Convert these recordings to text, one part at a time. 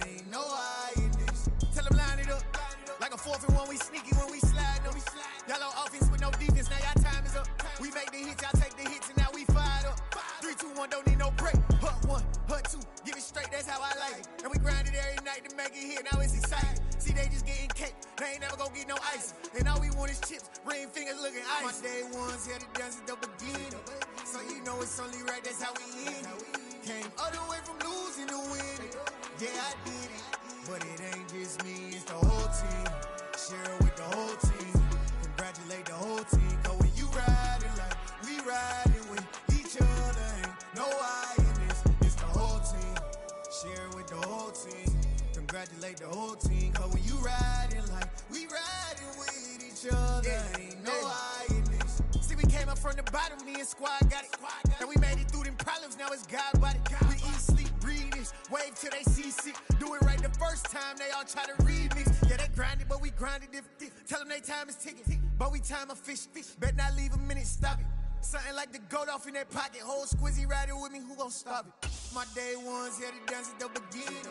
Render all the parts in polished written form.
ain't no hiding this. Tell them line it up. Like a 4th and 1, we sneaky when we slide them. Yellow offense with no defense, now y'all time is up. We make the hits, y'all take the hits, and now we fired up. 3, 2, 1, don't need no break. Hut 1, hut 2, give it straight, that's how I like it. And we grind it every night to make it hit, now it's exciting. See, they just getting cake, they ain't never gonna get no ice. And all we want is chips, ring fingers looking ice. My day ones here to dance at the beginning. So you know it's only right, that's how we end it. Came all the way from losing to winning. Yeah, I did it. But it ain't just me, it's the whole team. Share it with the whole team. Congratulate the whole team. Cause when you riding like we riding with each other, ain't no I in this. It's the whole team. Share it with the whole team. Congratulate the whole team. Cause when you riding like we riding with each other, ain't no I in this. See, we came up from the bottom, me and squad got it. And we made it through them problems, now it's God body. We eat, sleep, breathe this, wave till they see sick. Do it right the first time, they all try to remix. Yeah, they grinded, but we grinded different. Tell them they time is ticking, but we time a fish. Bet not leave a minute, stop it. Something like the goat off in that pocket. Whole squizzy riding with me, who gon' stop it? My day ones here to dance at the beginning.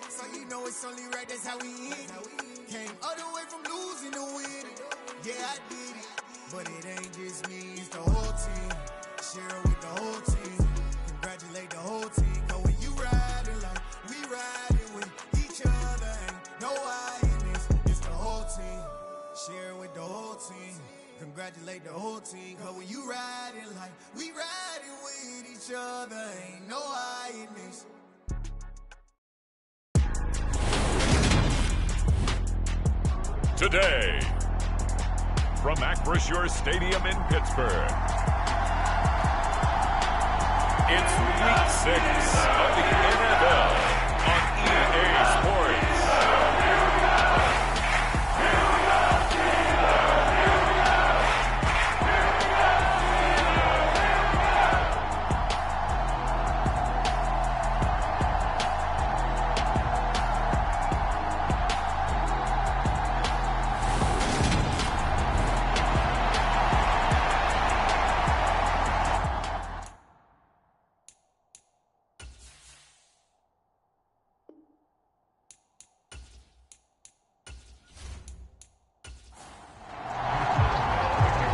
So you know it's only right, that's how we end it. Came all the way from losing to winning. Yeah, I did it. But it ain't just me, it's the whole team. Share it with the whole team. Congratulate the whole team. Cause when you riding like we riding with each other, ain't no I in this. It's the whole team. Share it with the whole team. Congratulate the whole team. Cause when you riding like we riding with each other, ain't no I in this. Today, from Acrisure Stadium in Pittsburgh, it's Week 6 of the NFL on EA Sports.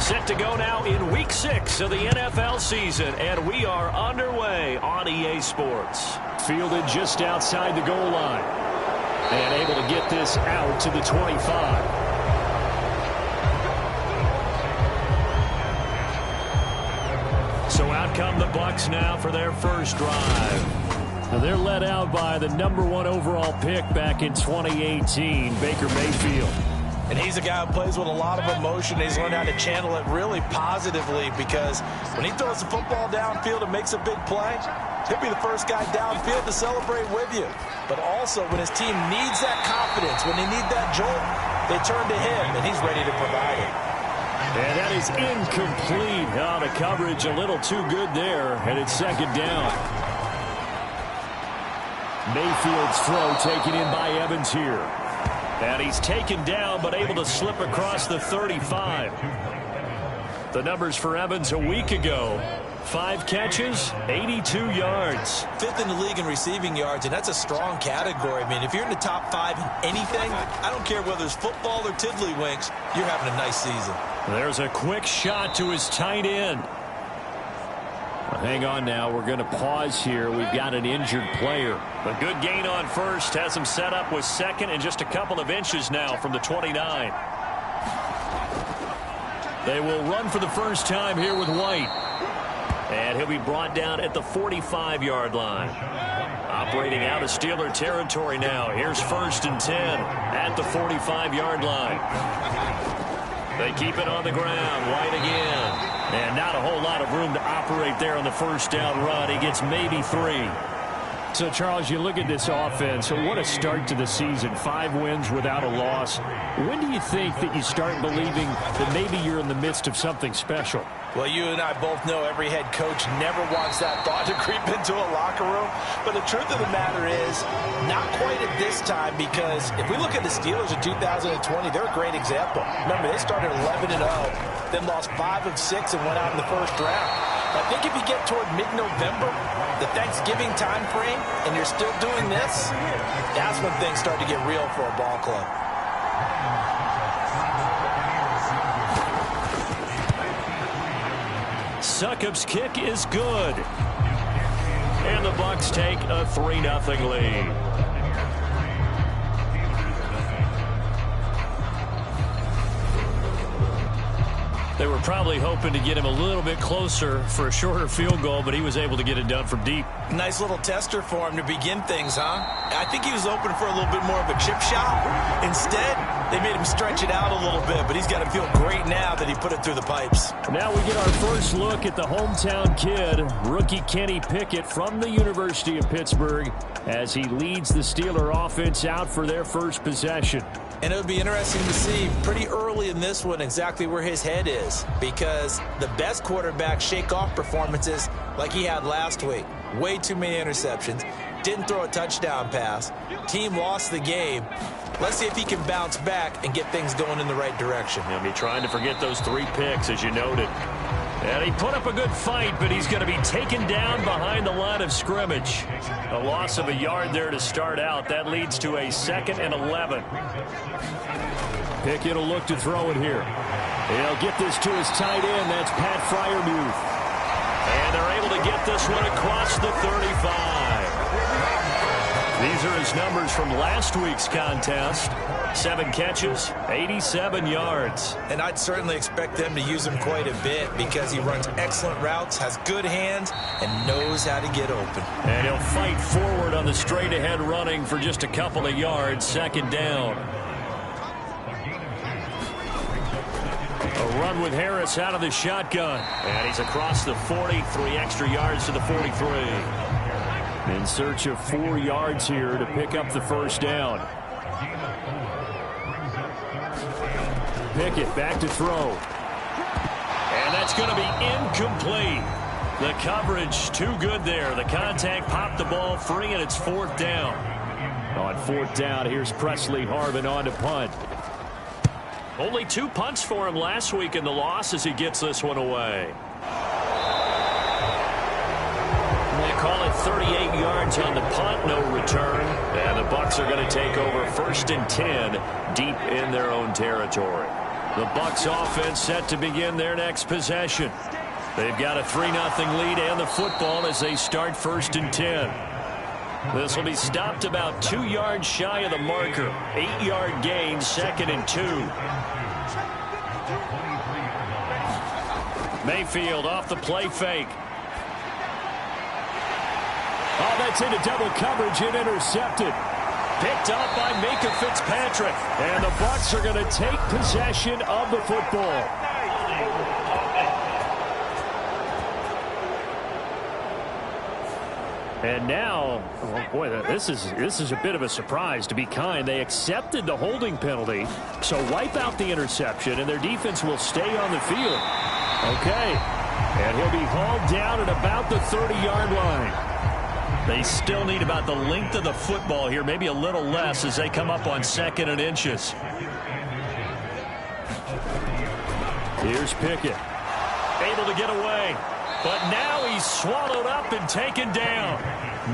Set to go now in Week 6 of the NFL season, and we are underway on EA Sports. Fielded just outside the goal line, and able to get this out to the 25. So out come the Bucs now for their first drive. Now they're led out by the #1 overall pick back in 2018, Baker Mayfield. And he's a guy who plays with a lot of emotion. He's learned how to channel it really positively, because when he throws the football downfield and makes a big play, he'll be the first guy downfield to celebrate with you. But also, when his team needs that confidence, when they need that jolt, they turn to him, and he's ready to provide it. And that is incomplete. Oh, the coverage a little too good there, and it's second down. Mayfield's throw taken in by Evans here. And he's taken down, but able to slip across the 35. The numbers for Evans a week ago: 5 catches, 82 yards. 5th in the league in receiving yards, and that's a strong category. I mean, if you're in the top 5 in anything, I don't care whether it's football or tiddlywinks, you're having a nice season. There's a quick shot to his tight end. Hang on now. We're going to pause here. We've got an injured player. A good gain on first has him set up with second and just a couple of inches now from the 29. They will run for the first time here with White. And he'll be brought down at the 45-yard line. Operating out of Steeler territory now. Here's 1st and 10 at the 45-yard line. They keep it on the ground. White again. And not a whole lot of room to operate there on the first down run. He gets maybe 3. So, Charles, you look at this offense, what a start to the season. 5 wins without a loss. When do you think that you start believing that maybe you're in the midst of something special? Well, you and I both know every head coach never wants that thought to creep into a locker room. But the truth of the matter is, not quite at this time, because if we look at the Steelers in 2020, they're a great example. Remember, they started 11-0. then lost 5 of 6 and went out in the first round. I think if you get toward mid-November, the Thanksgiving time frame, and you're still doing this, that's when things start to get real for a ball club. Succop's kick is good. And the Bucks take a 3-0 lead. They were probably hoping to get him a little bit closer for a shorter field goal, but he was able to get it done from deep. Nice little tester for him to begin things, huh? I think he was open for a little bit more of a chip shot. Instead, they made him stretch it out a little bit, but he's got to feel great now that he put it through the pipes. Now we get our first look at the hometown kid, rookie Kenny Pickett from the University of Pittsburgh, as he leads the Steeler offense out for their first possession. And it would be interesting to see pretty early in this one exactly where his head is, because the best quarterbacks shake off performances like he had last week. Way too many interceptions. Didn't throw a touchdown pass. Team lost the game. Let's see if he can bounce back and get things going in the right direction. He'll be trying to forget those 3 picks, as you noted. And he put up a good fight, but he's going to be taken down behind the line of scrimmage. A loss of a yard there to start out. That leads to a 2nd and 11. Pickett will look to throw it here. He'll get this to his tight end. That's Pat Freiermuth. And they're able to get this one across the 35. These are his numbers from last week's contest. 7 catches, 87 yards. And I'd certainly expect them to use him quite a bit because he runs excellent routes, has good hands, and knows how to get open. And he'll fight forward on the straight-ahead running for just a couple of yards, 2nd down. A run with Harris out of the shotgun. And he's across the 40, 3 extra yards to the 43. In search of 4 yards here to pick up the first down. Pickett back to throw. And that's going to be incomplete. The coverage too good there. The contact popped the ball free, and it's 4th down. On 4th down, here's Presley Harvin on to punt. Only 2 punts for him last week in the loss as he gets this one away. They call it 38 yards on the punt, no return. And the Bucks are going to take over 1st and 10 deep in their own territory. The Bucks offense set to begin their next possession. They've got a 3-0 lead and the football as they start 1st and 10. This will be stopped about 2 yards shy of the marker. 8-yard gain, 2nd and 2. Mayfield off the play fake. Oh, that's into double coverage and intercepted. Picked up by Micah Fitzpatrick. And the Bucks are going to take possession of the football. And now, oh boy, this is a bit of a surprise, to be kind. They accepted the holding penalty, so wipe out the interception, and their defense will stay on the field. Okay, and he'll be hauled down at about the 30-yard line. They still need about the length of the football here, maybe a little less as they come up on 2nd and inches. Here's Pickett. Able to get away. But now he's swallowed up and taken down.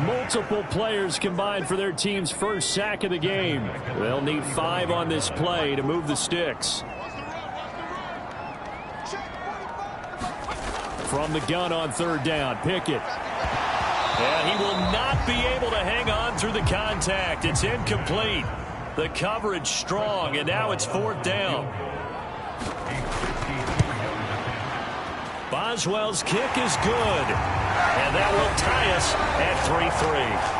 Multiple players combined for their team's first sack of the game. They'll need 5 on this play to move the sticks. From the gun on 3rd down, Pickett. And he will not be able to hang on through the contact. It's incomplete. The coverage strong, and now it's 4th down. Boswell's kick is good. And that will tie us at 3-3.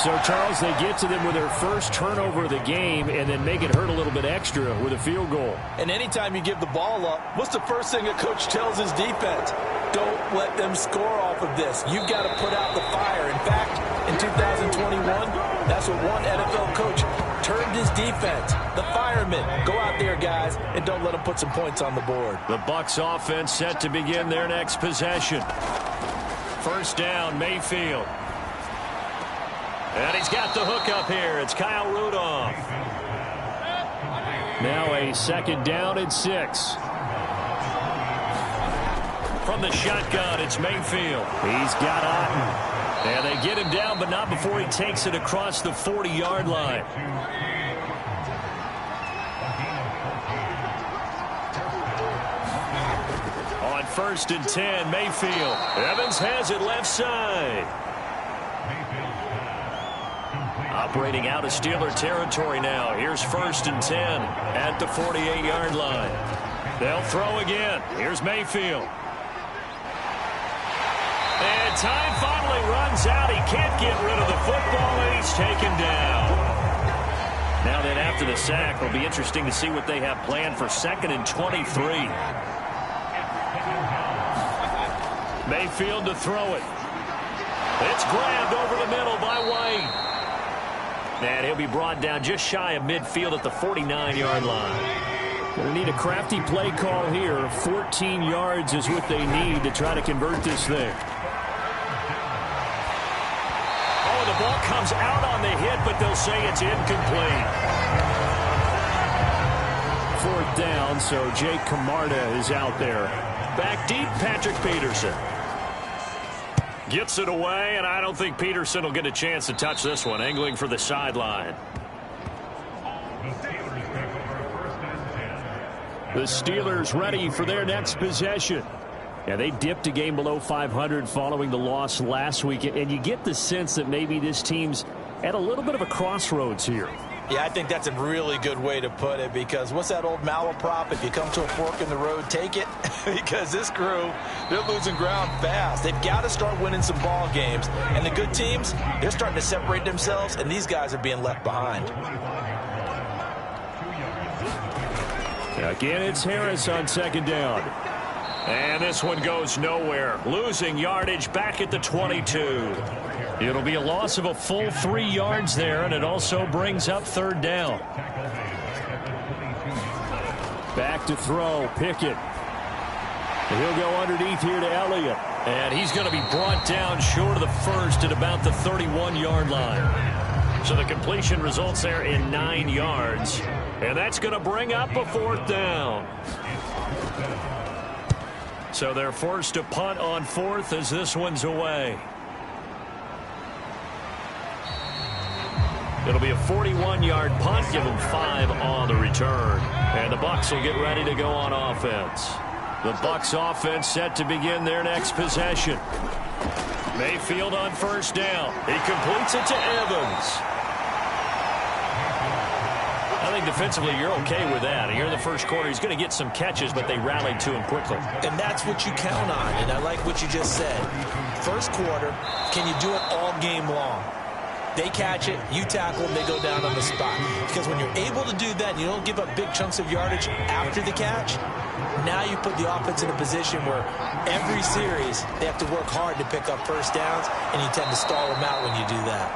So, Charles, they get to them with their first turnover of the game and then make it hurt a little bit extra with a field goal. And anytime you give the ball up, what's the first thing a coach tells his defense? Don't let them score off of this. You've got to put out the fire. In fact, in 2021, that's what one NFL coach termed his defense. The firemen. Go out there, guys, and don't let them put some points on the board. The Bucks offense set to begin their next possession. 1st down, Mayfield. And he's got the hook up here. It's Kyle Rudolph. Now a second down and 6. From the shotgun, it's Mayfield. He's got Otten. And they get him down, but not before he takes it across the 40-yard line. On 1st and 10, Mayfield. Evans has it left side. Operating out of Steeler territory now. Here's 1st and 10 at the 48-yard line. They'll throw again. Here's Mayfield. And time finally runs out. He can't get rid of the football, and he's taken down. Now then, after the sack, it'll be interesting to see what they have planned for 2nd and 23. Mayfield to throw it. It's grabbed over the middle by White. And he'll be brought down just shy of midfield at the 49-yard line. Going to need a crafty play call here. 14 yards is what they need to try to convert this thing. Oh, the ball comes out on the hit, but they'll say it's incomplete. 4th down, so Jake Camarda is out there. Back deep, Patrick Peterson. Gets it away, and I don't think Peterson will get a chance to touch this one. Angling for the sideline. The Steelers ready for their next possession. Yeah, they dipped a game below 500 following the loss last week, and you get the sense that maybe this team's at a little bit of a crossroads here. Yeah, I think that's a really good way to put it, because what's that old malaprop? If you come to a fork in the road, take it. Because this crew, they're losing ground fast. They've got to start winning some ball games. And the good teams, they're starting to separate themselves, and these guys are being left behind. Again, it's Harris on 2nd down. And this one goes nowhere. Losing yardage back at the 22. It'll be a loss of a full 3 yards there, and it also brings up 3rd down. Back to throw, Pickett. He'll go underneath here to Elliott. And he's going to be brought down short of the first at about the 31-yard line. So the completion results there in 9 yards. And that's going to bring up a 4th down. So they're forced to punt on 4th as this one's away. It'll be a 41-yard punt, give them 5 on the return. And the Bucs will get ready to go on offense. The Bucs offense set to begin their next possession. Mayfield on 1st down. He completes it to Evans. I think defensively you're okay with that. Here in the first quarter, he's going to get some catches, but they rallied to him quickly. And that's what you count on, and I like what you just said. First quarter, can you do it all game long? They catch it, you tackle, and they go down on the spot. Because when you're able to do that, you don't give up big chunks of yardage after the catch. Now you put the offense in a position where every series they have to work hard to pick up 1st downs, and you tend to stall them out when you do that.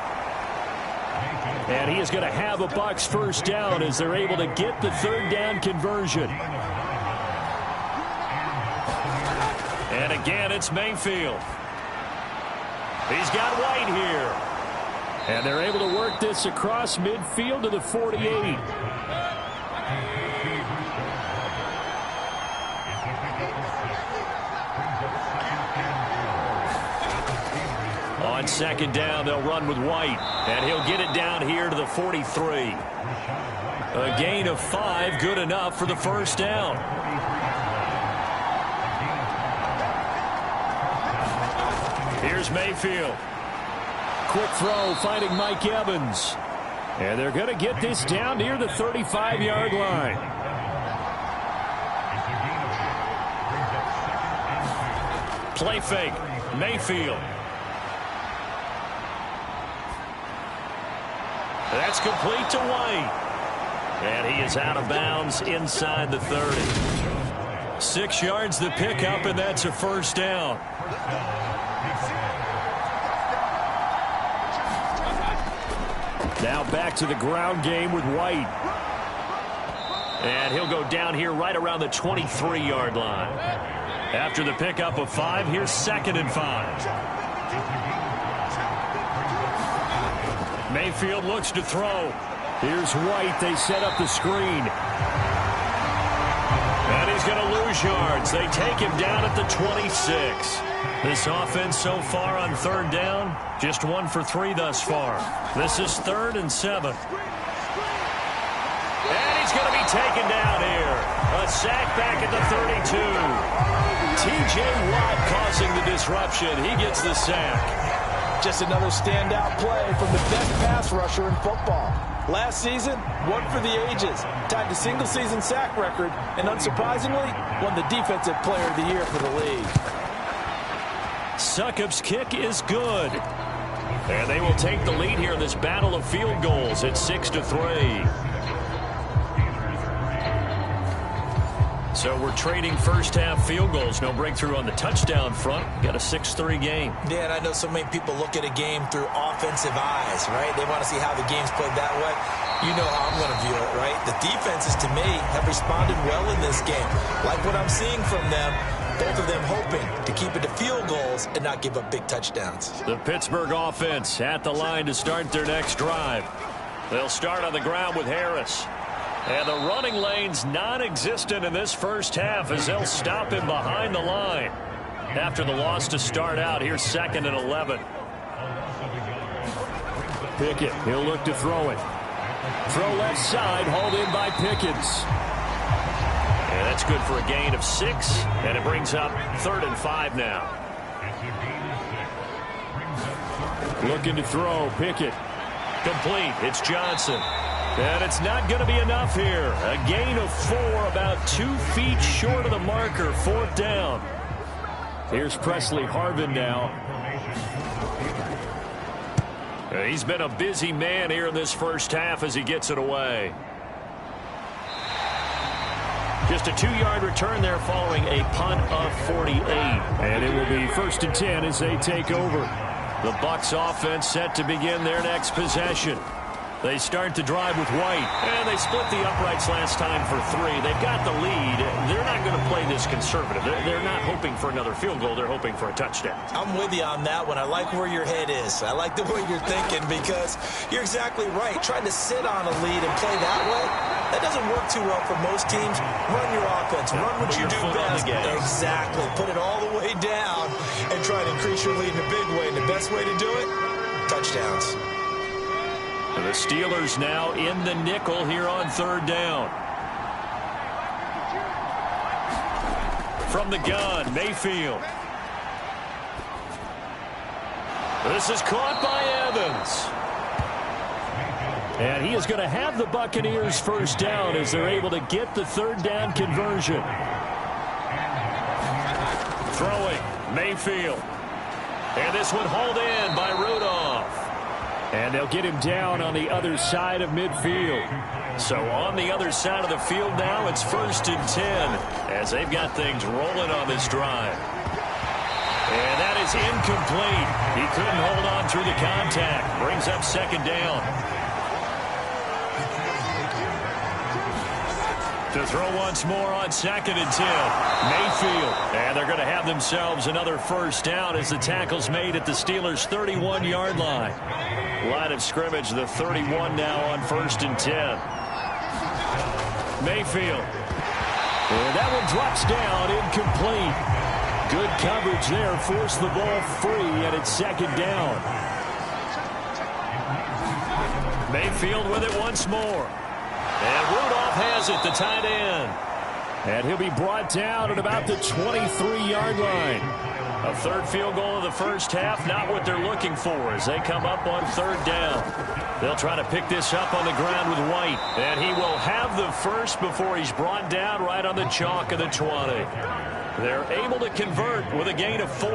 And he is going to have a Bucs 1st down as they're able to get the 3rd down conversion. And again, it's Mayfield. He's got White here. And they're able to work this across midfield to the 48. On 2nd down, they'll run with White. And he'll get it down here to the 43. A gain of 5, good enough for the 1st down. Here's Mayfield. Quick throw, finding Mike Evans. And they're going to get this down near the 35-yard line. Play fake. Mayfield. That's complete to White. And he is out of bounds inside the 30. 6 yards the pickup, and that's a 1st down. Now back to the ground game with White. And he'll go down here right around the 23-yard line. After the pickup of 5, here's 2nd and 5. Mayfield looks to throw. Here's White. They set up the screen. And he's going to lose yards. They take him down at the 26. This offense so far on third down, just 1 for 3 thus far. This is 3rd and 7. And he's going to be taken down here. A sack back at the 32. T.J. Watt causing the disruption. He gets the sack. Just another standout play from the best pass rusher in football. Last season, one for the ages. Tied the single-season sack record, and unsurprisingly, won the Defensive Player of the Year for the league. Succop's kick is good. And they will take the lead here in this battle of field goals at 6-3. So we're trading first-half field goals. No breakthrough on the touchdown front. Got a 6-3 game. Yeah, and I know so many people look at a game through offensive eyes, right? They want to see how the game's played that way. You know how I'm going to view it, right? The defenses, to me, have responded well in this game. Like what I'm seeing from them, both of them hoping to keep it to field goals and not give up big touchdowns. The Pittsburgh offense at the line to start their next drive. They'll start on the ground with Harris. And the running lane's non-existent in this first half as they'll stop him behind the line. After the loss to start out, here's 2nd and 11. Pickett, he'll look to throw it. Throw left side, hauled in by Pickens. And that's good for a gain of 6, and it brings up 3rd and 5 now. Looking to throw, Pickett. Complete, it's Johnson. And it's not going to be enough here. A gain of 4, about 2 feet short of the marker, 4th down. Here's Presley Harvin now. He's been a busy man here in this first half as he gets it away. Just a 2-yard return there following a punt of 48. And it will be 1st and 10 as they take over. The Bucs offense set to begin their next possession. They start to drive with White, and they split the uprights last time for 3. They've got the lead. They're not going to play this conservative. They're not hoping for another field goal. They're hoping for a touchdown. I'm with you on that one. I like where your head is. I like the way you're thinking because you're exactly right. Trying to sit on a lead and play that way, that doesn't work too well for most teams. Run your offense. Run what you do best. Exactly. Put it all the way down and try to increase your lead in a big way. And the best way to do it, touchdowns. The Steelers now in the nickel here on 3rd down. From the gun, Mayfield. This is caught by Evans. And he is going to have the Buccaneers first down as they're able to get the 3rd down conversion. Throwing, Mayfield. And this one hauled in by Rudolph. And they'll get him down on the other side of midfield. So on the other side of the field now, it's 1st and 10 as they've got things rolling on this drive. And that is incomplete. He couldn't hold on through the contact. Brings up 2nd down. To throw once more on 2nd and 10. Mayfield. And they're going to have themselves another first down as the tackle's made at the Steelers' 31-yard line. Line of scrimmage, the 31 now on 1st and 10. Mayfield. And that one drops down, incomplete. Good coverage there, forced the ball free, and it's 2nd down. Mayfield with it once more. And Rudolph has it, the tight end. And he'll be brought down at about the 23-yard line. A 3rd field goal of the first half, not what they're looking for as they come up on 3rd down. They'll try to pick this up on the ground with White. And he will have the first before he's brought down right on the chalk of the 20. They're able to convert with a gain of 4.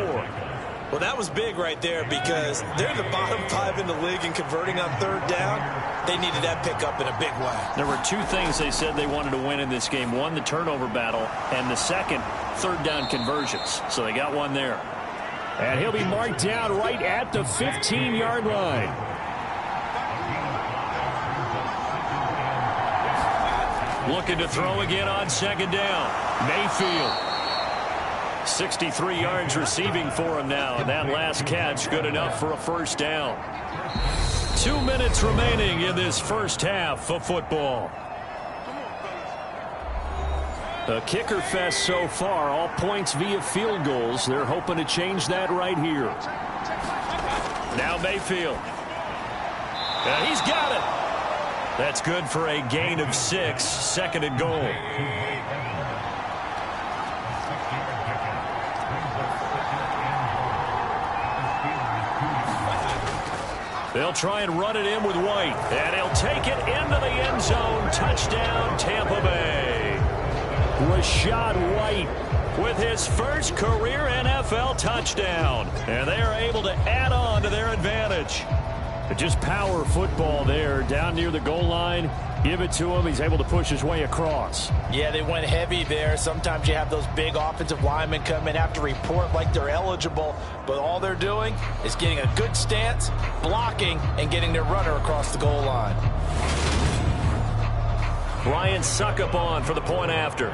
Well, that was big right there because they're the bottom 5 in the league in converting on 3rd down. They needed that pickup in a big way. There were 2 things they said they wanted to win in this game. One, the turnover battle, and the second, 3rd down conversions. So they got one there. And he'll be marked down right at the 15-yard line. Looking to throw again on 2nd down. Mayfield. 63 yards receiving for him now, and that last catch good enough for a first down. 2 minutes remaining in this first half of football. A kicker fest so far, all points via field goals. They're hoping to change that right here. Now Mayfield. And he's got it. That's good for a gain of 6, second and goal. They'll try and run it in with White. And he'll take it into the end zone. Touchdown, Tampa Bay. Rashad White with his first career NFL touchdown. And they are able to add on to their advantage. Just power football there down near the goal line. Give it to him. He's able to push his way across. Yeah, they went heavy there. Sometimes you have those big offensive linemen come in, have to report like they're eligible, but all they're doing is getting a good stance, blocking, and getting their runner across the goal line. Ryan Suckup on for the point after.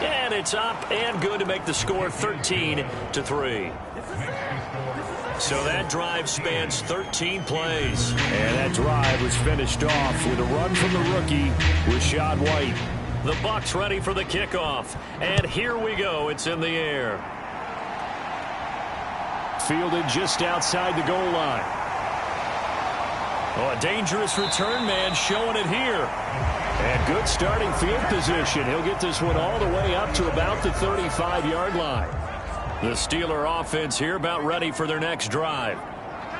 And it's up and good to make the score 13-3. So that drive spans 13 plays. And that drive was finished off with a run from the rookie, Rashad White. The Bucs ready for the kickoff. And here we go. It's in the air. Fielded just outside the goal line. Oh, a dangerous return man showing it here. And good starting field position. He'll get this one all the way up to about the 35-yard line. The Steeler offense here about ready for their next drive.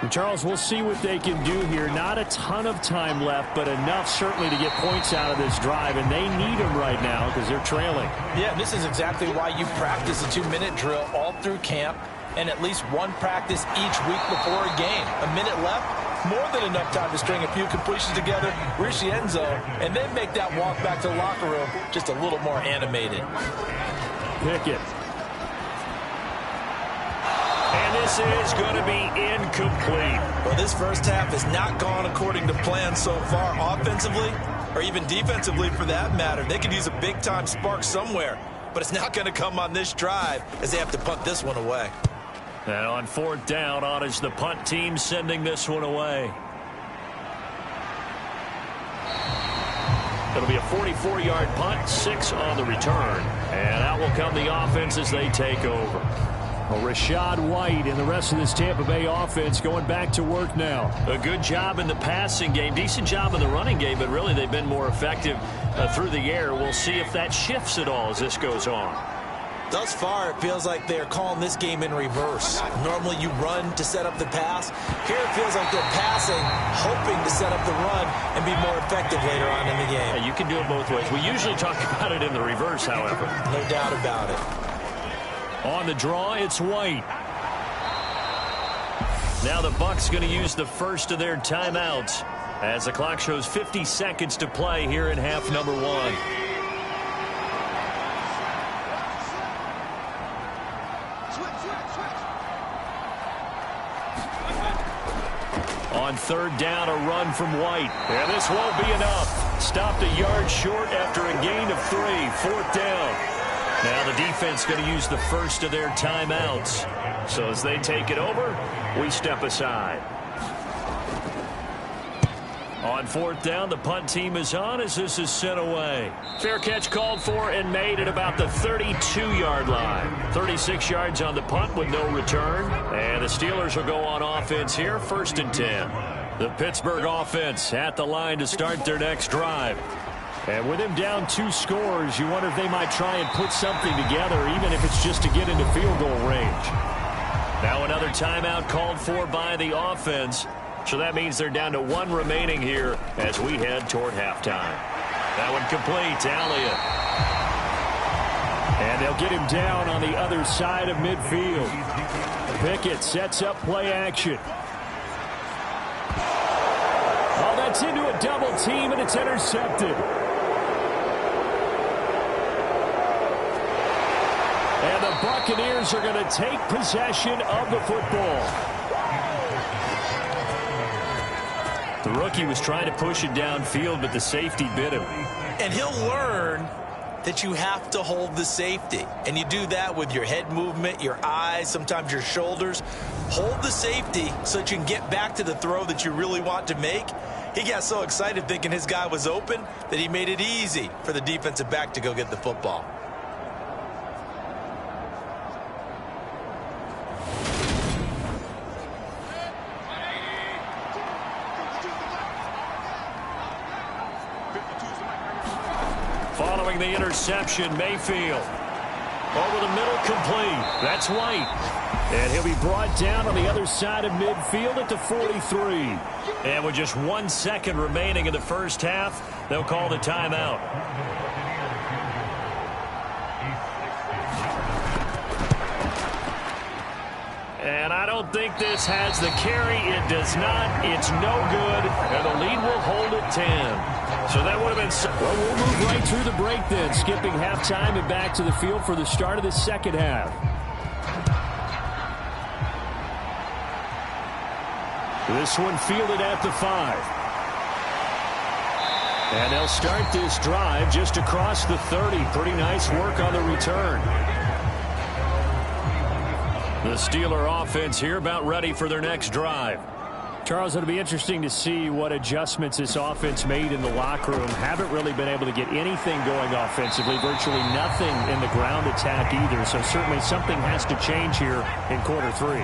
And Charles, we'll see what they can do here. Not a ton of time left, but enough certainly to get points out of this drive, and they need them right now because they're trailing. Yeah, this is exactly why you practice a 2-minute drill all through camp and at least one practice each week before a game. A minute left, more than enough time to string a few completions together, reach the end zone, and then make that walk back to the locker room just a little more animated. Pickett. And this is going to be incomplete. Well, this first half has not gone according to plan so far offensively or even defensively for that matter. They could use a big-time spark somewhere, but it's not going to come on this drive as they have to punt this one away. And on fourth down, on is the punt team sending this one away. It'll be a 44-yard punt, 6 on the return. And out will come the offense as they take over. Well, Rashad White and the rest of this Tampa Bay offense going back to work now. A good job in the passing game, decent job in the running game, but really they've been more effective through the air. We'll see if that shifts at all as this goes on. Thus far, it feels like they're calling this game in reverse. Normally you run to set up the pass. Here it feels like they're passing, hoping to set up the run and be more effective later on in the game. Yeah, you can do it both ways. We usually talk about it in the reverse, however. No doubt about it. On the draw, it's White. Now the Bucs going to use the first of their timeouts as the clock shows 50 seconds to play here in half number 1. On third down, a run from White. And this won't be enough. Stopped a yard short after a gain of 3. Fourth down. Now the defense going to use the first of their timeouts. So as they take it over, we step aside. On fourth down, the punt team is on as this is sent away. Fair catch called for and made at about the 32-yard line. 36 yards on the punt with no return. And the Steelers will go on offense here, 1st and 10. The Pittsburgh offense at the line to start their next drive. And with him down 2 scores, you wonder if they might try and put something together, even if it's just to get into field goal range. Now another timeout called for by the offense. So that means they're down to 1 remaining here as we head toward halftime. That one complete to Elliott. And they'll get him down on the other side of midfield. Pickett sets up play action. Oh, that's into a double team, and it's intercepted. And the Buccaneers are going to take possession of the football. The rookie was trying to push it downfield, but the safety bit him. And he'll learn that you have to hold the safety. And you do that with your head movement, your eyes, sometimes your shoulders. Hold the safety so that you can get back to the throw that you really want to make. He got so excited thinking his guy was open that he made it easy for the defensive back to go get the football. Following the interception, Mayfield. Over the middle, complete. That's White. And he'll be brought down on the other side of midfield at the 43. And with just 1 second remaining in the first half, they'll call the timeout. And I don't think this has the carry. It does not. It's no good. And the lead will hold at 10. So that would have been... Well, we'll move right through the break then, skipping halftime and back to the field for the start of the second half. This one fielded at the 5. And they'll start this drive just across the 30. Pretty nice work on the return. The Steeler offense here about ready for their next drive. Charles, it'll be interesting to see what adjustments this offense made in the locker room. Haven't really been able to get anything going offensively. Virtually nothing in the ground attack either. So certainly something has to change here in quarter 3.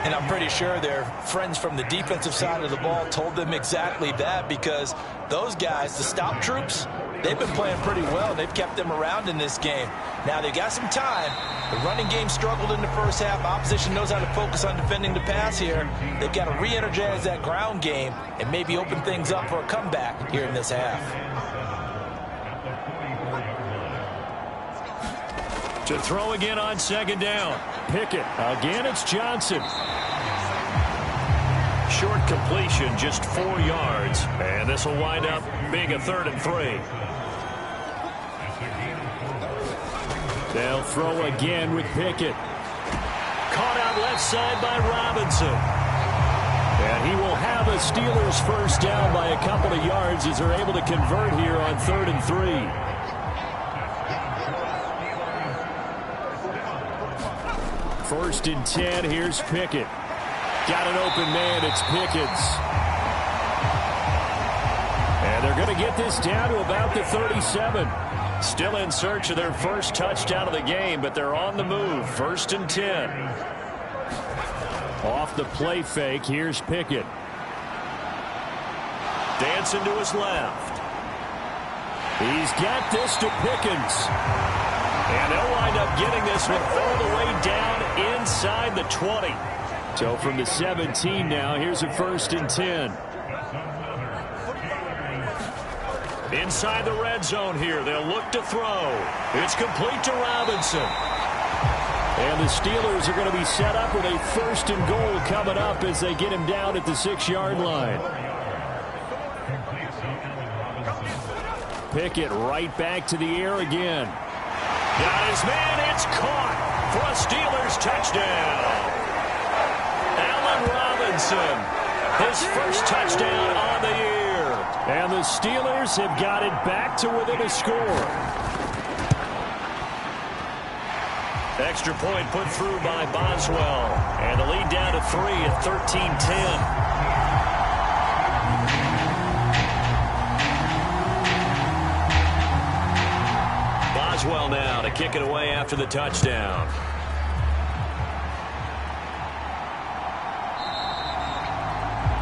And I'm pretty sure their friends from the defensive side of the ball told them exactly that, because those guys, the stop troops, they've been playing pretty well. They've kept them around in this game. Now, they got some time. The running game struggled in the first half. Opposition knows how to focus on defending the pass here. They've got to re-energize that ground game and maybe open things up for a comeback here in this half. To throw again on second down. Pickett. Again, it's Johnson. Short completion, just 4 yards. And this will wind up being a 3rd and 3. They'll throw again with Pickett. Caught out left side by Robinson. And he will have a Steelers first down by a couple of yards as they're able to convert here on 3rd and 3. First and 10, here's Pickett. Got an open man, it's Pickens. And they're going to get this down to about the 37. Still in search of their first touchdown of the game, but they're on the move. 1st and 10. Off the play fake, here's Pickett. Dancing to his left. He's got this to Pickens. And they'll wind up getting this one all the way down inside the 20. So from the 17 now, here's a 1st and 10. Inside the red zone here, they'll look to throw. It's complete to Robinson. And the Steelers are going to be set up with a 1st and goal coming up as they get him down at the 6-yard line. Pickett right back to the air again. Got his man, it's caught for a Steelers touchdown. Allen Robinson, his first touchdown on the year. And the Steelers have got it back to within a score. Extra point put through by Boswell. And the lead down to 3 at 13-10. Boswell now to kick it away after the touchdown.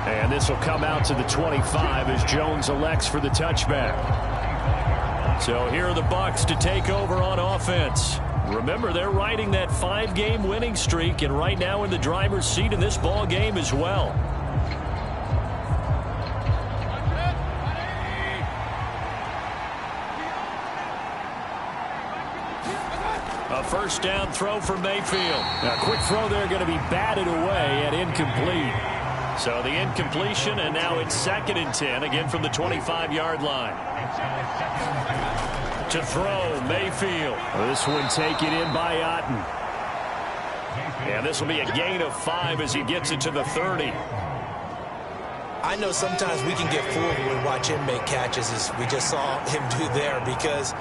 And this will come out to the 25 as Jones elects for the touchback. So here are the Bucs to take over on offense. Remember, they're riding that 5-game winning streak, and right now in the driver's seat in this ball game as well. A first down throw for Mayfield. A quick throw there going to be batted away and incomplete. So the incompletion, and now it's 2nd and 10, again from the 25-yard line. To throw, Mayfield. This one taken in by Otten. And this will be a gain of 5 as he gets it to the 30. I know sometimes we can get fooled when we watch him make catches, as we just saw him do there, because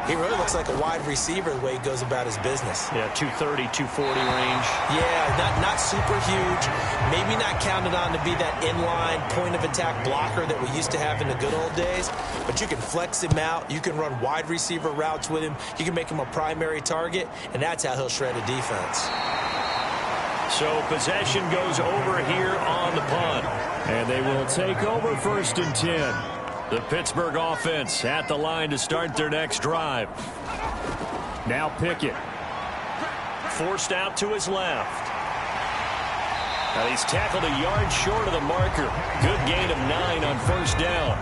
He really looks like a wide receiver the way he goes about his business. Yeah, 230, 240 range. Yeah, not super huge. Maybe not counted on to be that inline point-of-attack blocker that we used to have in the good old days. But you can flex him out. You can run wide receiver routes with him. You can make him a primary target, and that's how he'll shred a defense. So possession goes over here on the punt. And they will take over 1st and 10. The Pittsburgh offense at the line to start their next drive. Now Pickett. Forced out to his left. Now he's tackled a yard short of the marker. Good gain of 9 on 1st down.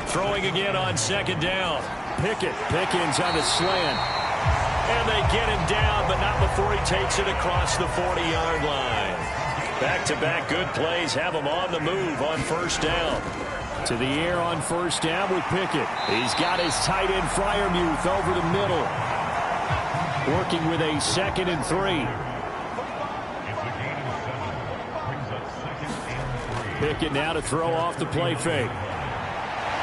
Throwing again on 2nd down. Pickens on the slant. And they get him down, but not before he takes it across the 40-yard line. Back-to-back good plays have him on the move on 1st down. To the air on 1st down with Pickett. He's got his tight end Freiermuth over the middle. Working with a 2nd and 3. Pickett now to throw off the play fake.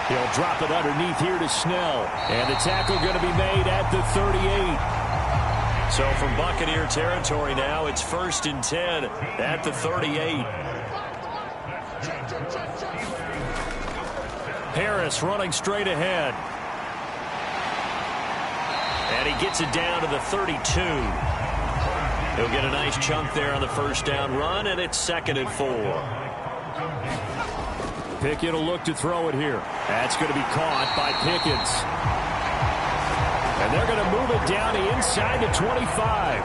He'll drop it underneath here to Snell. And the tackle going to be made at the 38. So from Buccaneer territory now, it's 1st and 10 at the 38. Harris running straight ahead. And he gets it down to the 32. He'll get a nice chunk there on the 1st down run, and it's 2nd and 4. Pickett will look to throw it here. That's going to be caught by Pickens. And they're going to move it down the inside the 25.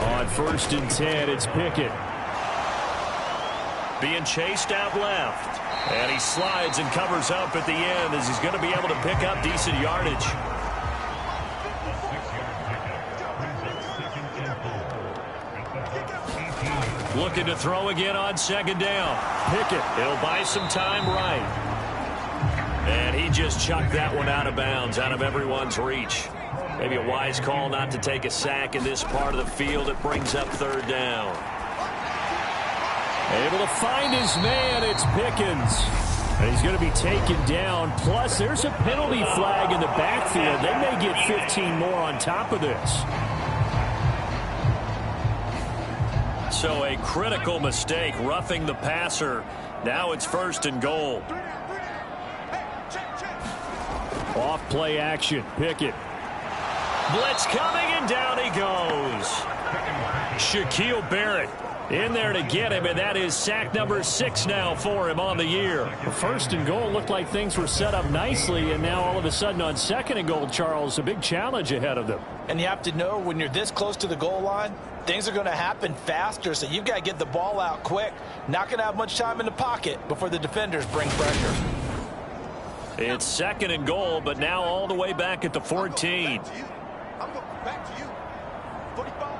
On 1st and 10, it's Pickett. Being chased out left. And he slides and covers up at the end as he's going to be able to pick up decent yardage. Looking to throw again on 2nd down. Pickett. He'll buy some time right. And he just chucked that one out of bounds, out of everyone's reach. Maybe a wise call not to take a sack in this part of the field. It brings up 3rd down. Able to find his man. It's Pickens. And he's going to be taken down. Plus, there's a penalty flag in the backfield. They may get 15 more on top of this. So a critical mistake, roughing the passer. Now it's 1st and goal. Off play action. Pickett. Blitz coming, and down he goes. Shaquille Barrett in there to get him, and that is sack number 6 now for him on the year. Well, 1st and goal looked like things were set up nicely, and now all of a sudden on 2nd and goal, Charles, a big challenge ahead of them. And you have to know when you're this close to the goal line, things are going to happen faster, so you've got to get the ball out quick. Not going to have much time in the pocket before the defenders bring pressure. It's 2nd and goal, but now all the way back at the 14. I'm going back to you. 45.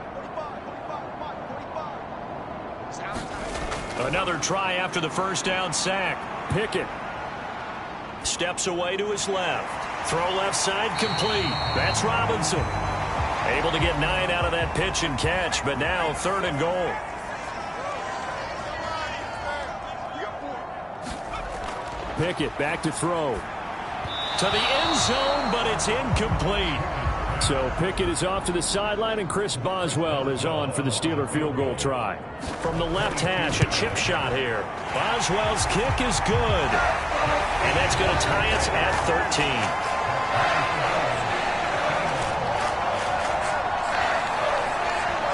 Another try after the 1st down sack. Pickett. Steps away to his left. Throw left side complete. That's Robinson. Able to get 9 out of that pitch and catch, but now 3rd and goal. Pickett back to throw. To the end zone, but it's incomplete. So Pickett is off to the sideline, and Chris Boswell is on for the Steeler field goal try. From the left hash, a chip shot here. Boswell's kick is good. And that's going to tie us at 13.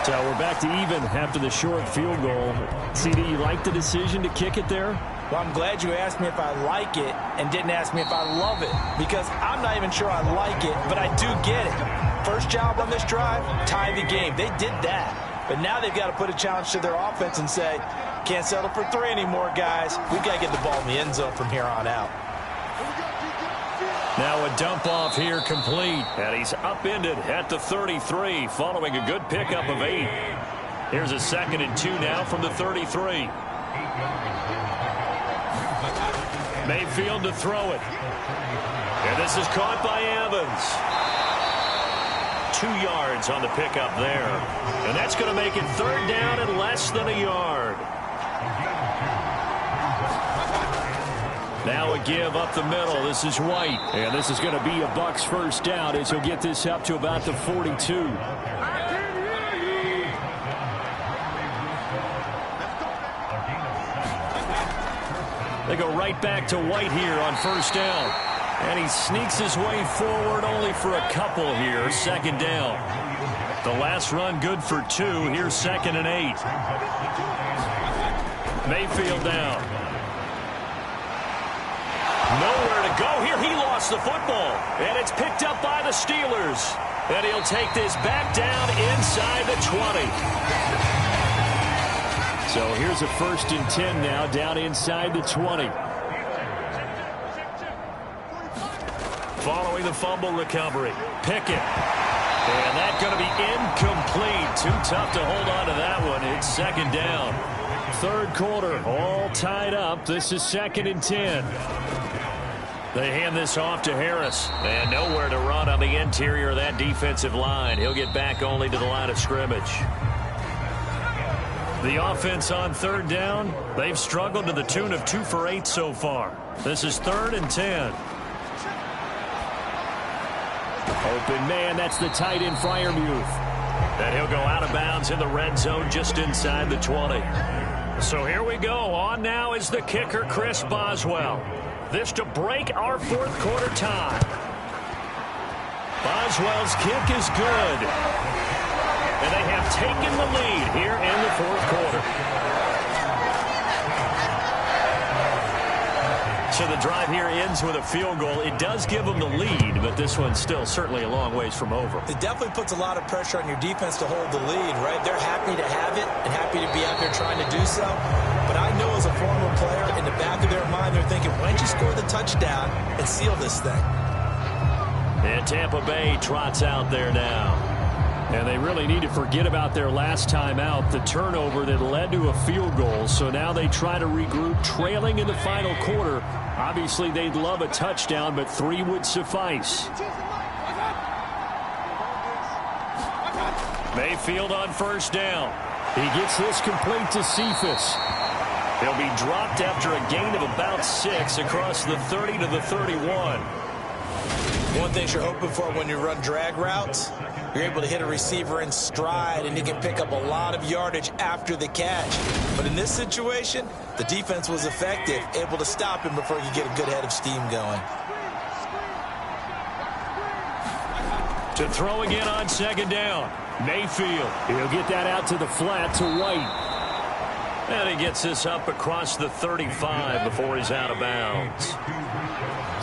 So we're back to even after the short field goal. CD, you like the decision to kick it there? Well, I'm glad you asked me if I like it and didn't ask me if I love it, because I'm not even sure I like it, but I do get it. First job on this drive, tie the game. They did that. But now they've got to put a challenge to their offense and say, can't settle for 3 anymore, guys. We've got to get the ball in the end zone from here on out. Now a dump off here complete. And he's upended at the 33 following a good pickup of 8. Here's a 2nd and 2 now from the 33. Mayfield to throw it. And this is caught by Evans. 2 yards on the pickup there. And that's going to make it 3rd down and less than a yard. Now a give up the middle. This is White. And this is going to be a Bucs first down as he'll get this up to about the 42. They go right back to White here on first down. And he sneaks his way forward only for a couple here. 2nd down. The last run good for 2. Here's 2nd and 8. Mayfield down. Nowhere to go here. He lost the football. And it's picked up by the Steelers. And he'll take this back down inside the 20. So here's a 1st and 10 now down inside the 20. Following the fumble recovery. Pickett. And that's going to be incomplete. Too tough to hold on to that one. It's 2nd down. 3rd quarter, all tied up. This is 2nd and 10. They hand this off to Harris. And nowhere to run on the interior of that defensive line. He'll get back only to the line of scrimmage. The offense on 3rd down, they've struggled to the tune of 2 for 8 so far. This is 3rd and 10. Open man, that's the tight end Freiermuth. And he'll go out of bounds in the red zone just inside the 20. So here we go. On now is the kicker, Chris Boswell. This to break our 4th quarter tie. Boswell's kick is good. And they have taken the lead here in the 4th quarter. So the drive here ends with a field goal. It does give them the lead, but this one's still certainly a long ways from over. It definitely puts a lot of pressure on your defense to hold the lead, right? They're happy to have it and happy to be out there trying to do so. But I know as a former player, in the back of their mind, they're thinking, why don't you score the touchdown and seal this thing? And Tampa Bay trots out there now. And they really need to forget about their last time out, the turnover that led to a field goal. So now they try to regroup, trailing in the final quarter. Obviously, they'd love a touchdown, but 3 would suffice. Mayfield on first down. He gets this complete to Cephas. He'll be dropped after a gain of about 6 across the 30 to the 31. One thing you're hoping for when you run drag routes, you're able to hit a receiver in stride, and he can pick up a lot of yardage after the catch. But in this situation, the defense was effective, able to stop him before he could get a good head of steam going. To throw again on 2nd down. Mayfield. He'll get that out to the flat to White. And he gets this up across the 35 before he's out of bounds.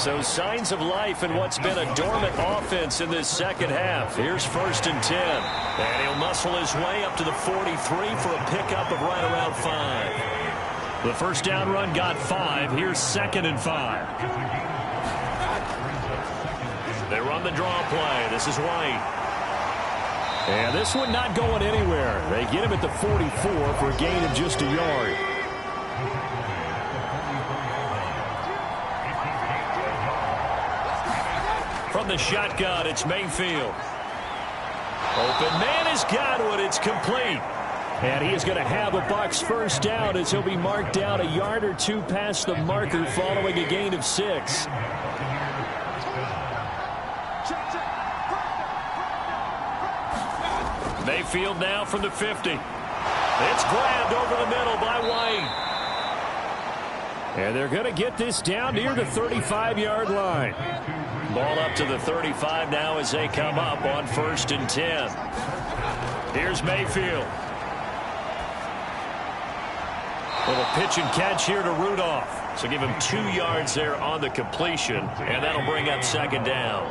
So signs of life in what's been a dormant offense in this 2nd half. Here's 1st and 10. And he'll muscle his way up to the 43 for a pickup of right around 5. The first down run got 5. Here's 2nd and 5. They run the draw play. This is White. And this one not going anywhere. They get him at the 44 for a gain of just a yard. From the shotgun, it's Mayfield. Open man is Godwin. It's complete. And he is going to have a Bucs first down as he'll be marked down a yard or 2 past the marker following a gain of 6. Mayfield now from the 50. It's grabbed over the middle by White. And they're going to get this down near the 35-yard line. Ball up to the 35 now as they come up on 1st and 10. Here's Mayfield. Little pitch and catch here to Rudolph. So give him 2 yards there on the completion, and that'll bring up 2nd down.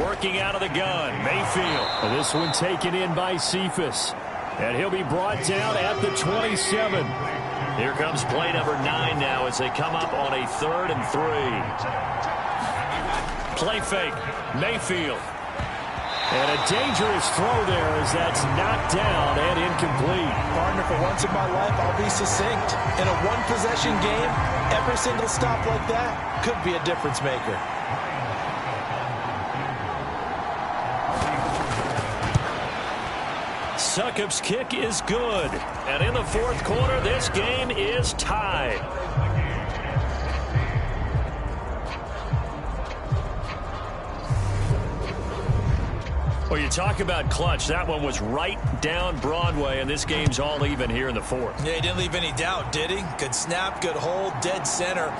Working out of the gun, Mayfield. And this one taken in by Cephas. And he'll be brought down at the 27. Here comes play number 9 now as they come up on a 3rd and 3. Play fake, Mayfield. And a dangerous throw there as that's knocked down and incomplete. Partner, for once in my life, I'll be succinct. In a one-possession game, every single stop like that could be a difference maker. Succop's kick is good. And in the fourth quarter, this game is tied. Well, you talk about clutch. That one was right down Broadway, and this game's all even here in the fourth. Yeah, he didn't leave any doubt, did he? Good snap, good hold, dead center.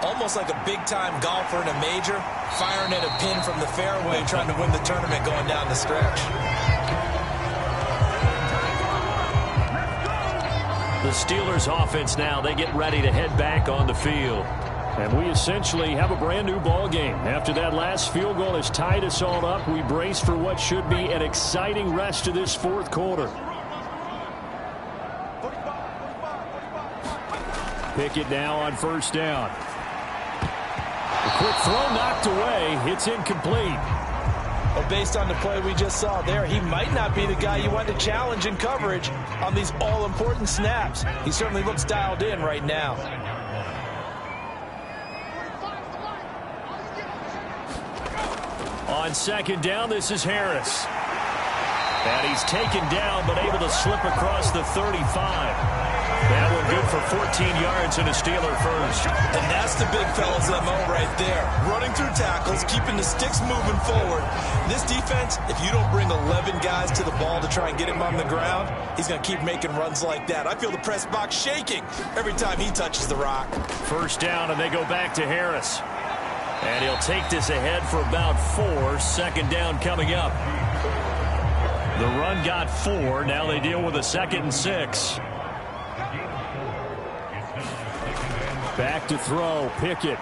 Almost like a big-time golfer in a major, firing at a pin from the fairway, trying to win the tournament going down the stretch. The Steelers offense now, they get ready to head back on the field. And we essentially have a brand new ball game. After that last field goal has tied us all up, we brace for what should be an exciting rest of this fourth quarter. Pickett now on first down. A quick throw knocked away. It's incomplete. Well, based on the play we just saw there, he might not be the guy you want to challenge in coverage on these all-important snaps. He certainly looks dialed in right now. On second down, this is Harris. And he's taken down, but able to slip across the 35. That one good for 14 yards and a Steeler first. And that's the big fella's MO right there. Running through tackles, keeping the sticks moving forward. This defense, if you don't bring 11 guys to the ball to try and get him on the ground, he's going to keep making runs like that. I feel the press box shaking every time he touches the rock. First down, and they go back to Harris. And he'll take this ahead for about 4. Second down coming up. The run got 4. Now they deal with a 2nd and 6. Back to throw, Pickett.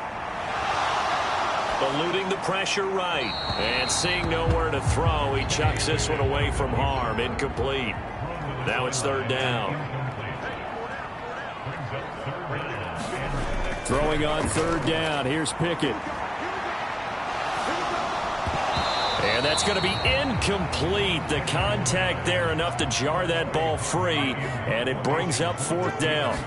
Eluding the pressure right. And seeing nowhere to throw, he chucks this one away from harm. Incomplete. Now it's third down. Throwing on third down. Here's Pickett. And that's going to be incomplete. The contact there enough to jar that ball free. And it brings up fourth down.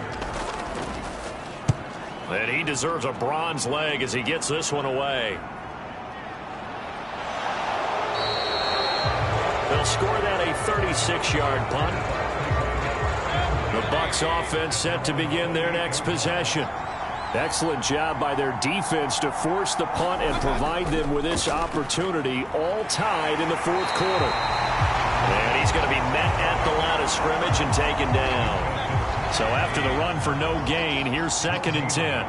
And he deserves a bronze leg as he gets this one away. They'll score that a 36-yard punt. The Bucs offense set to begin their next possession. Excellent job by their defense to force the punt and provide them with this opportunity, all tied in the fourth quarter. And he's going to be met at the line of scrimmage and taken down. So after the run for no gain, here's 2nd and 10.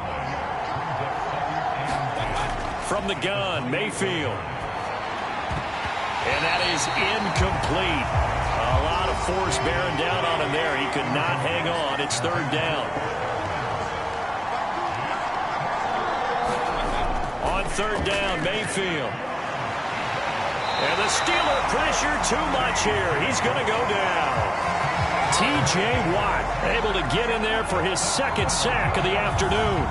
From the gun, Mayfield. And that is incomplete. A lot of force bearing down on him there. He could not hang on. It's third down. On third down, Mayfield. And the Steeler pressure too much here. He's going to go down. T.J. Watt able to get in there for his 2nd sack of the afternoon.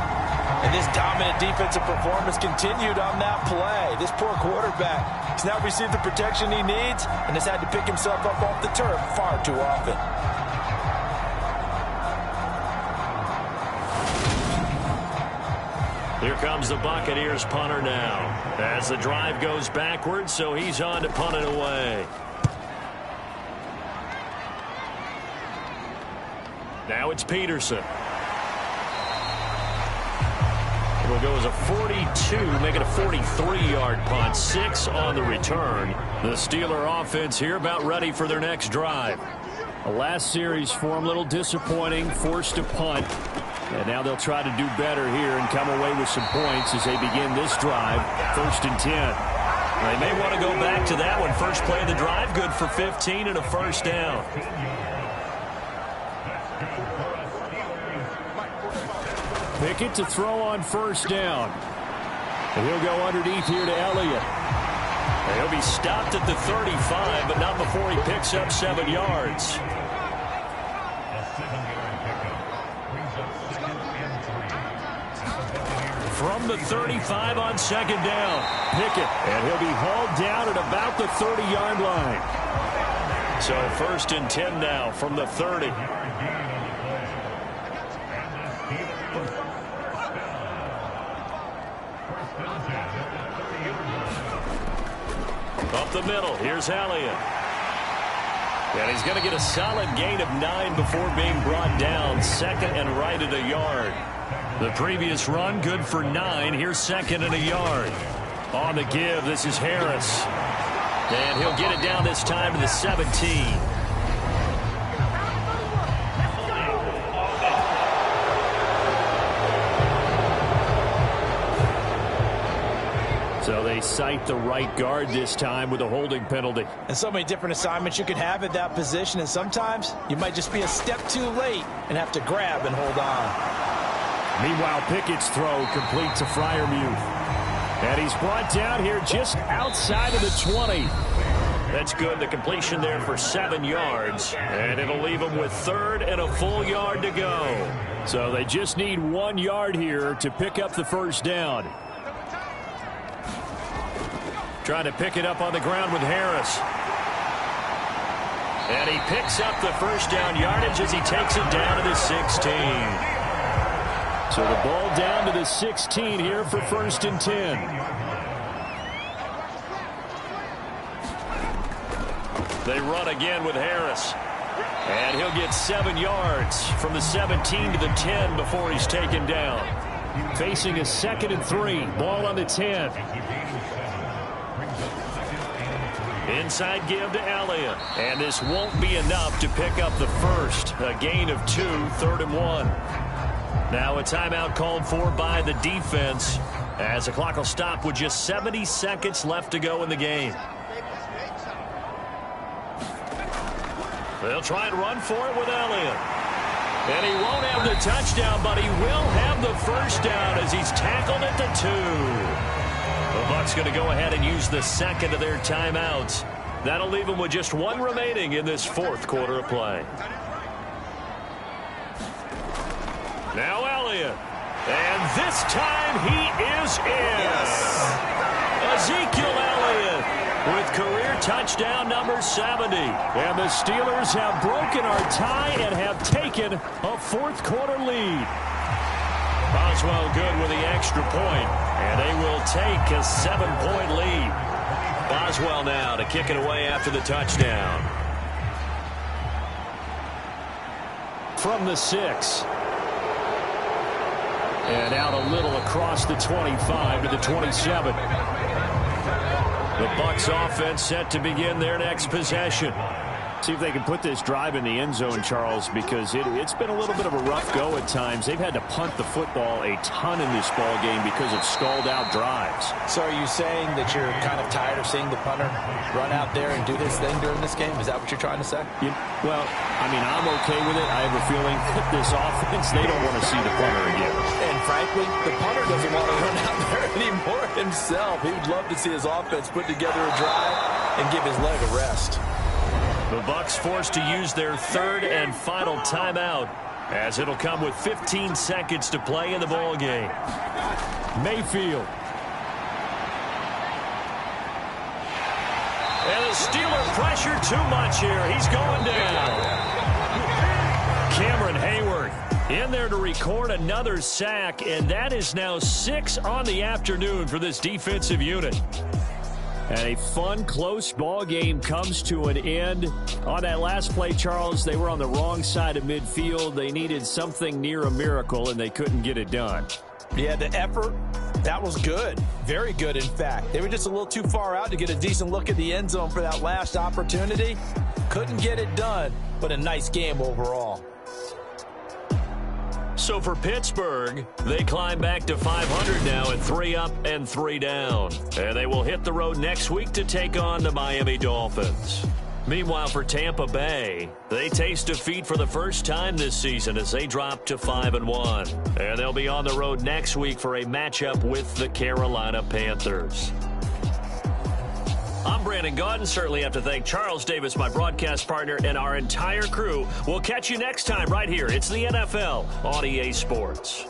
And this dominant defensive performance continued on that play. This poor quarterback has now received the protection he needs and has had to pick himself up off the turf far too often. Here comes the Buccaneers punter now. As the drive goes backwards, so he's on to punt it away. Now it's Peterson. It'll go as a 42, make it a 43-yard punt. 6 on the return. The Steeler offense here about ready for their next drive. The last series for them, a little disappointing, forced to punt. And now they'll try to do better here and come away with some points as they begin this drive. 1st and 10. They may want to go back to that one. First play of the drive, good for 15 and a first down. Pickett to throw on first down. And he'll go underneath here to Elliott. And he'll be stopped at the 35, but not before he picks up 7 yards. from the 35 on second down. Pickett, and he'll be hauled down at about the 30-yard line. So 1st and 10 now from the 30. Up the middle, here's Elliott. And he's going to get a solid gain of 9 before being brought down. 2nd and right at a yard. The previous run, good for 9. Here's 2nd and a yard. On the give, this is Harris. And he'll get it down this time to the 17. So they cite the right guard this time with a holding penalty. And so many different assignments you could have at that position, and sometimes you might just be a step too late and have to grab and hold on. Meanwhile, Pickett's throw complete to Freiermuth. And he's brought down here just outside of the 20. That's good. The completion there for 7 yards. And it'll leave him with 3rd and a full yard to go. So they just need 1 yard here to pick up the first down. Trying to pick it up on the ground with Harris. And he picks up the first down yardage as he takes it down to the 16. So the ball down to the 16 here for 1st and 10. They run again with Harris. And he'll get 7 yards from the 17 to the 10 before he's taken down. Facing a 2nd and 3. Ball on the 10. Inside give to Elliott. And this won't be enough to pick up the first. A gain of 2, 3rd and 1. Now a timeout called for by the defense as the clock will stop with just 70 seconds left to go in the game. They'll try and run for it with Elliott. And he won't have the touchdown, but he will have the first down as he's tackled at the 2. The Bucs going to go ahead and use the second of their timeouts. That'll leave them with just 1 remaining in this 4th quarter of play. Now Elliott. And this time he is in. Yes. Ezekiel Elliott with career touchdown number 70. And the Steelers have broken our tie and have taken a 4th quarter lead. Boswell good with the extra point, and they will take a 7-point lead. Boswell now to kick it away after the touchdown. From the 6. And out a little across the 25 to the 27. The Bucs offense set to begin their next possession. See if they can put this drive in the end zone, Charles, because it's been a little bit of a rough go at times. They've had to punt the football a ton in this ball game because of stalled-out drives. So are you saying that you're kind of tired of seeing the punter run out there and do his thing during this game? Is that what you're trying to say? Well, I mean, I'm okay with it. I have a feeling that this offense, they don't want to see the punter again. And frankly, the punter doesn't want to run out there anymore himself. He would love to see his offense put together a drive and give his leg a rest. The Bucs forced to use their 3rd and final timeout as it'll come with 15 seconds to play in the ball game. Mayfield. And the Steeler pressure too much here. He's going down. Cameron Hayward in there to record another sack, and that is now 6 on the afternoon for this defensive unit. And a fun, close ball game comes to an end. On that last play, Charles, they were on the wrong side of midfield. They needed something near a miracle, and they couldn't get it done. Yeah, the effort, that was good. Very good, in fact. They were just a little too far out to get a decent look at the end zone for that last opportunity. Couldn't get it done, but a nice game overall. So for Pittsburgh, they climb back to 500 now at 3 up and 3 down. And they will hit the road next week to take on the Miami Dolphins. Meanwhile, for Tampa Bay, they taste defeat for the first time this season as they drop to 5-1. And they'll be on the road next week for a matchup with the Carolina Panthers. I'm Brandon Gaudin. Certainly have to thank Charles Davis, my broadcast partner, and our entire crew. We'll catch you next time right here. It's the NFL on EA Sports.